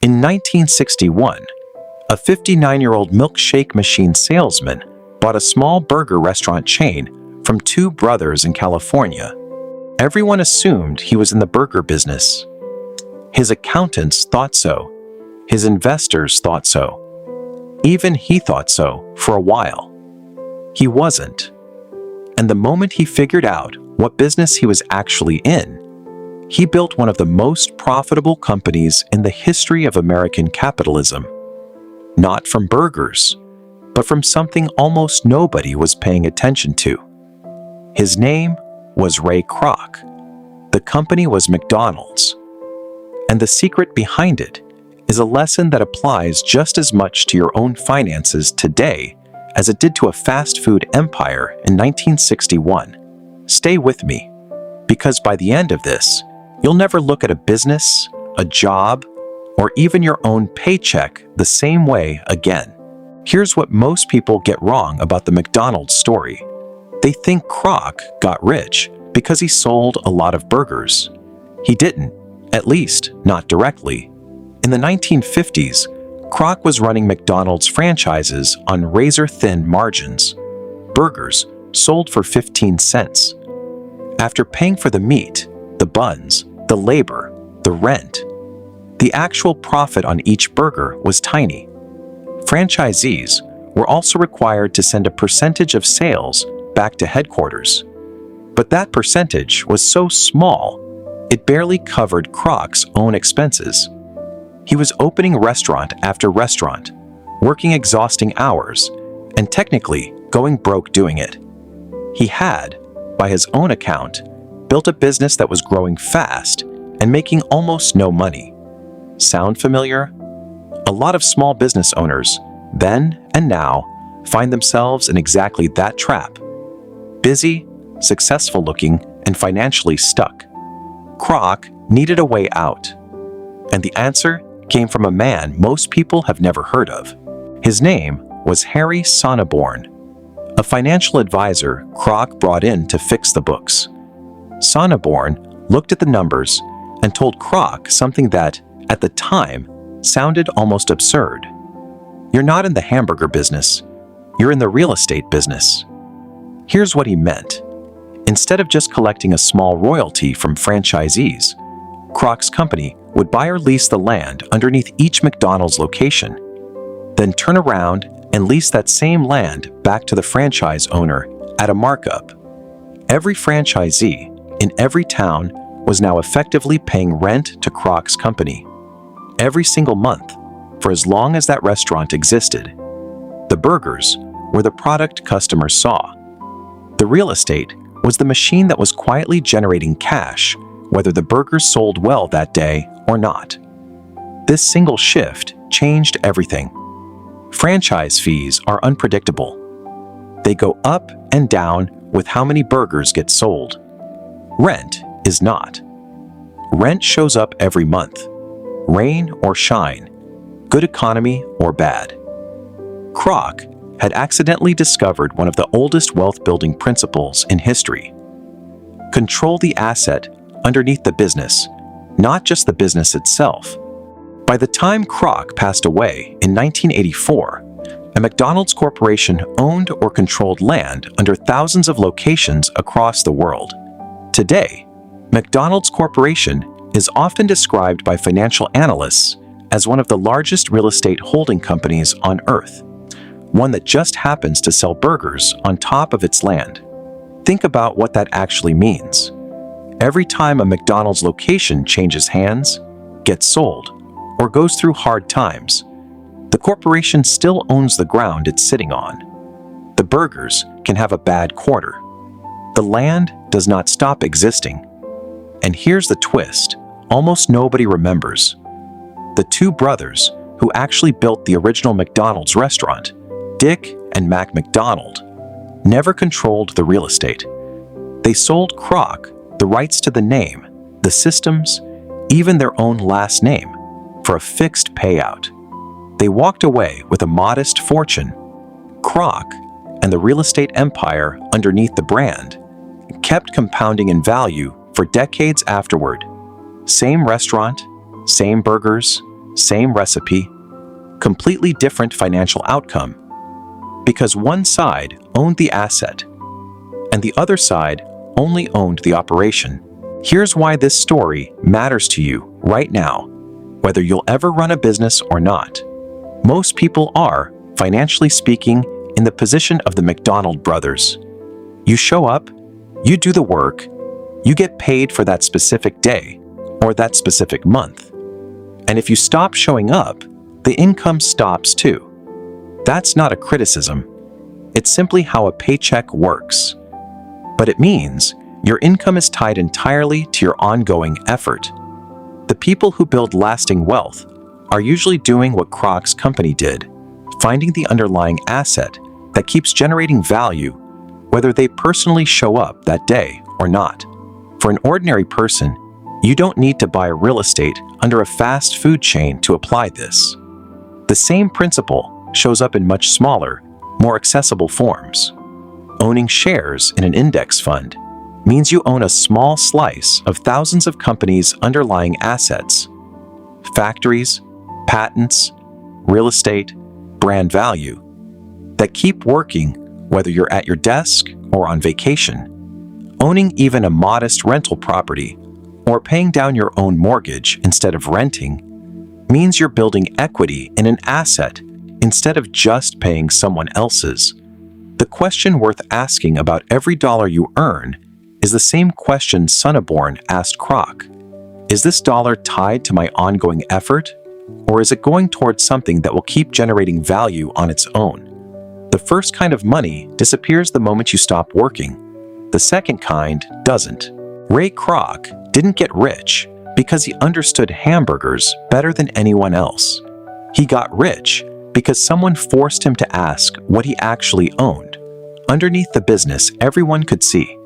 In 1961, a 59-year-old milkshake machine salesman bought a small burger restaurant chain from two brothers in California. Everyone assumed he was in the burger business. His accountants thought so. His investors thought so. Even he thought so for a while. He wasn't. And the moment he figured out what business he was actually in, he built one of the most profitable companies in the history of American capitalism. Not from burgers, but from something almost nobody was paying attention to. His name was Ray Kroc. The company was McDonald's. And the secret behind it is a lesson that applies just as much to your own finances today as it did to a fast food empire in 1961. Stay with me, because by the end of this, you'll never look at a business, a job, or even your own paycheck the same way again. Here's what most people get wrong about the McDonald's story. They think Kroc got rich because he sold a lot of burgers. He didn't, at least not directly. In the 1950s, Kroc was running McDonald's franchises on razor-thin margins. Burgers sold for 15 cents. After paying for the meat, the buns, the labor, the rent, the actual profit on each burger was tiny. Franchisees were also required to send a percentage of sales back to headquarters. But that percentage was so small, it barely covered Kroc's own expenses. He was opening restaurant after restaurant, working exhausting hours, and technically going broke doing it. He had, by his own account, built a business that was growing fast and making almost no money. Sound familiar? A lot of small business owners, then and now, find themselves in exactly that trap. Busy, successful-looking, and financially stuck. Kroc needed a way out. And the answer came from a man most people have never heard of. His name was Harry Sonneborn, a financial advisor Kroc brought in to fix the books. Sonneborn looked at the numbers and told Kroc something that, at the time, sounded almost absurd. You're not in the hamburger business, you're in the real estate business. Here's what he meant. Instead of just collecting a small royalty from franchisees, Kroc's company would buy or lease the land underneath each McDonald's location, then turn around and lease that same land back to the franchise owner at a markup. Every franchisee in every town was now effectively paying rent to Kroc's company. Every single month, for as long as that restaurant existed. The burgers were the product customers saw. The real estate was the machine that was quietly generating cash, whether the burgers sold well that day or not. This single shift changed everything. Franchise fees are unpredictable. They go up and down with how many burgers get sold. Rent is not. Rent shows up every month, rain or shine, good economy or bad. Kroc had accidentally discovered one of the oldest wealth-building principles in history. Control the asset underneath the business, not just the business itself. By the time Kroc passed away in 1984, a McDonald's corporation owned or controlled land under thousands of locations across the world. Today, McDonald's Corporation is often described by financial analysts as one of the largest real estate holding companies on Earth, one that just happens to sell burgers on top of its land. Think about what that actually means. Every time a McDonald's location changes hands, gets sold, or goes through hard times, the corporation still owns the ground it's sitting on. The burgers can have a bad quarter. The land does not stop existing. And here's the twist almost nobody remembers. The two brothers who actually built the original McDonald's restaurant, Dick and Mac McDonald, never controlled the real estate. They sold Kroc the rights to the name, the systems, even their own last name, for a fixed payout. They walked away with a modest fortune. Kroc and the real estate empire underneath the brand kept compounding in value for decades afterward. Same restaurant, same burgers, same recipe, completely different financial outcome, because one side owned the asset and the other side only owned the operation. Here's why this story matters to you right now, whether you'll ever run a business or not. Most people are, financially speaking, in the position of the McDonald brothers. You show up, you do the work, you get paid for that specific day or that specific month. And if you stop showing up, the income stops too. That's not a criticism. It's simply how a paycheck works. But it means your income is tied entirely to your ongoing effort. The people who build lasting wealth are usually doing what Kroc's company did, finding the underlying asset that keeps generating value, whether they personally show up that day or not. For an ordinary person, you don't need to buy real estate under a fast food chain to apply this. The same principle shows up in much smaller, more accessible forms. Owning shares in an index fund means you own a small slice of thousands of companies' underlying assets, factories, patents, real estate, brand value, that keep working whether you're at your desk or on vacation. Owning even a modest rental property or paying down your own mortgage instead of renting means you're building equity in an asset instead of just paying someone else's. The question worth asking about every dollar you earn is the same question Sonneborn asked Kroc. Is this dollar tied to my ongoing effort, or is it going towards something that will keep generating value on its own? The first kind of money disappears the moment you stop working. The second kind doesn't. Ray Kroc didn't get rich because he understood hamburgers better than anyone else. He got rich because someone forced him to ask what he actually owned. Underneath the business everyone could see.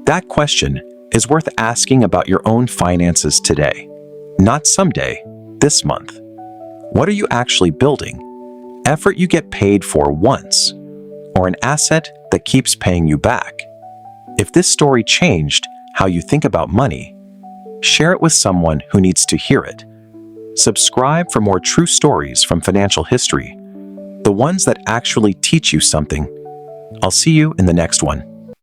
That question is worth asking about your own finances today. Not someday, this month. What are you actually building? Effort you get paid for once, or an asset that keeps paying you back? If this story changed how you think about money, share it with someone who needs to hear it. Subscribe for more true stories from financial history, the ones that actually teach you something. I'll see you in the next one.